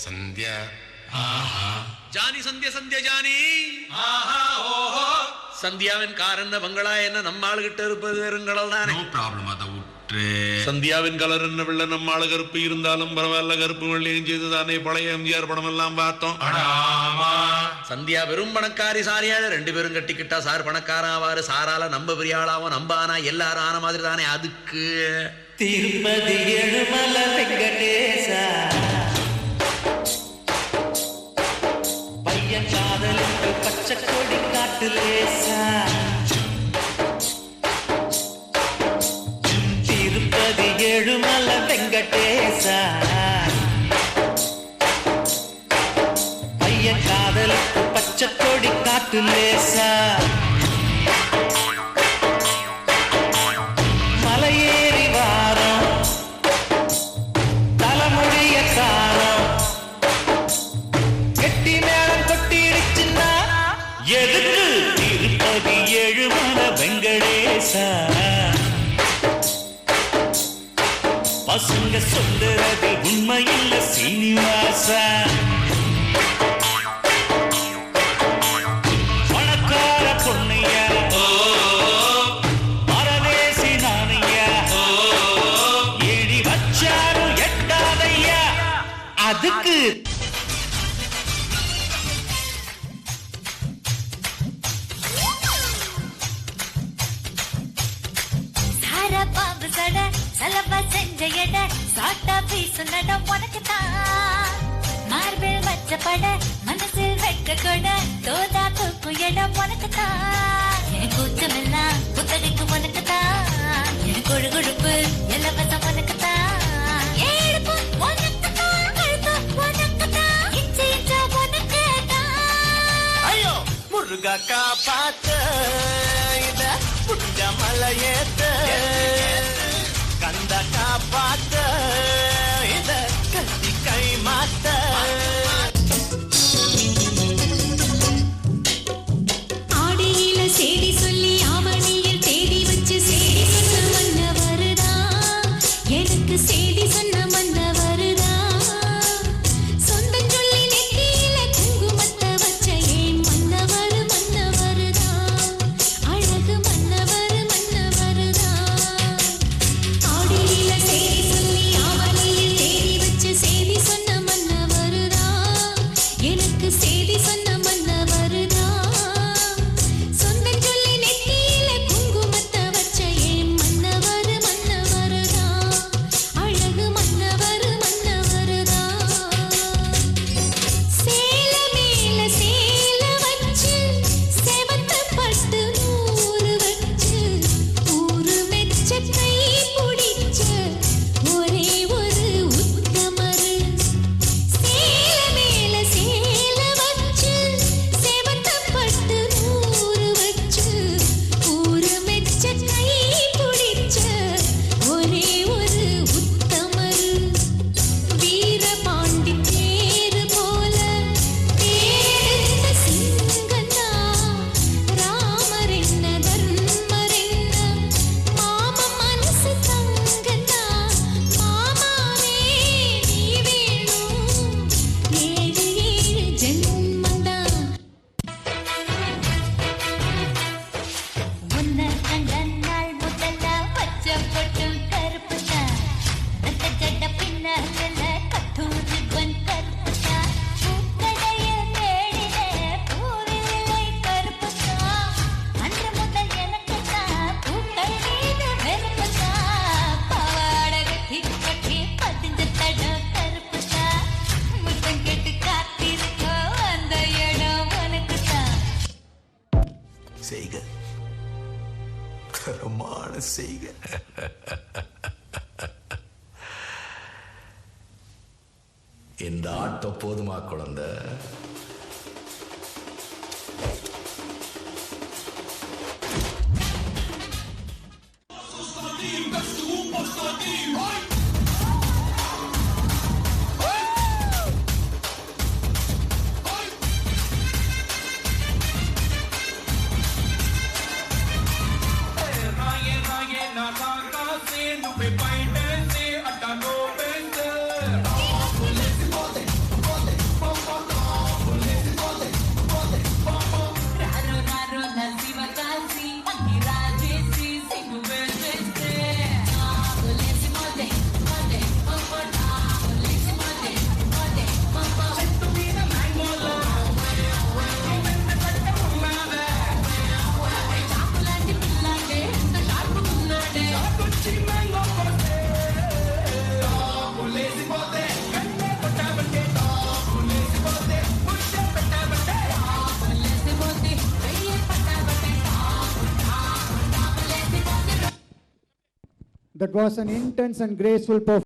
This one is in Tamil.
சந்தியா ஜானி சந்தியா சந்தியா ஜானி சந்தியாவின் கார் என்ன பங்களா என்ன நம்ம ஆளுகிட்ட இருப்பது வெறுங்கடல் தானே. நோ ப்ராப்ளம், அதை விட்டு. சந்தியாவின் கலர் என்ன வெள்ள நம்ம ஆளு கருப்பு இருந்தாலும் பரவாயில்ல, கருப்பு வெள்ளையும் செய்து தானே பழைய எம்ஜிஆர் படம் எல்லாம் பார்த்தோம். சந்தியா வெறும் பணக்காரி சாரியால 2 பேரும் கட்டிக்கிட்டா சார் பணக்காரன் ஆவாரு, சாரால நம்ம பெரிய ஆளாவும் நம்ம ஆனா எல்லாரும் ஆன மாதிரி தானே. அதுக்கு திருப்பதி எழுமல வெங்கடேசா பையன் காதலுக்கு பச்சை கொடி காட்டு லேசா. திருப்பதி எழுமல வெங்கடேசா பையன் காதலுக்கு பச்சை கொடி காட்டு லேசா. மலையேறி வாரம் தலைமுடிய காரம் கெட்டி மேளம் கொட்டிடுச்சுன்னா எதுக்கு திருப்பதி எழுமல வெங்கடேசா. பசங்க சொல்லுறது உண்மையில்ல சீனிவாசா. பணக்கார பொண்ணையா பரதேசி நானையா ஏடி வச்சாரும் எட்டாதையா. அதுக்கு பாம்பு சட சலவா செஞ்ச எட சாட்டா பீசு நட உனக்குத்தான். மார்பிள் வச்ச பட மனசில் வெட்ட கொட தோதா தூக்கும் இடம் உனக்குத்தான். என் கூச்சமெல்லாம் புத்தகைக்கு உனக்குத்தான். என் கொழு கொழுப்பு இலவசம் உனக்குத்தான். ஏழுப்பு உனக்குத்தான், கழுத்து உனக்குத்தான், இஞ்சி இஞ்சா உனக்குத்தான். ஐயோ முருகா காப்பாத்த இத புஞ்ச மலையேத்த கந்த காப்பாத்த இத கத்தி கை மாத்த. ஆடியில சேடி சொல்லி ஆவணியில் தேடி வச்சு சேடி சொன்ன மன்ன வருதா. எனக்கு சேடி சொன்ன மன்ன வருதா. சொந்தம் சொல்லி நெத்தியில குங்குமத்தை வச்ச ஏன் மன்னவர் மன்னவருதா. அழகு மன்னவர் மன்னவருதா. ஆடியில சேடி சொல்லி ஆவணியில் தேடி வச்சு சேடி சொன்ன மன்ன வருதா. எனக்கு சேடி சொன்ன மன்ன வருதா. சொந்தம் சொல்லி நெத்தியில குங்குமத்தை வச்ச ஏன் மன்னவர் மன்னவருதா. அழகு மன்னவர் மன்னவருதா. சேல மேல சேல வச்சு செவத்த பட்டு நூறு வச்சு ஊரு மெச்ச கை பிடிச்ச ஒரே ஒரு உத்தமரு. சேல மேல சேல வச்சு செவத்த பட்டு நூறு வச்சு ஊரு மெச்ச கை பிடிச்ச ஒரே ஒரு உத்தமரு. வீரபாண்டி தேரு போல தேர்ந்த சிங்கந்தா. ராமர் என்ன தர்மர் என்ன மாம மனசு தங்கந்தா. மாமாவே நீ வேணும் 7 ஜென்மந்தா. உன்னை கண்ட நாள் முதல்ல பச்ச பொட்டு கருப்புதான். அந்த ஜட பின்னால கட்டும் ரிப்பன் கருப்புதான். பூக்கடையில் தேடின பூவிலை கருப்புதான். அன்று முதல் எனக்குத்தான் பூக்கள் மீது வெறுப்புதான். பாவாடை கட்டி பதிஞ்ச தடம் கருப்புதான். முத்தம் கெட்டு காத்திருக்கோ அந்த இடம் உனக்குத்தான். செய்க தரமான செய்க. இந்த ஆட்டம் போதுமா குழந்தை? Be fighting, say, I don't know, That was an intense and graceful performance.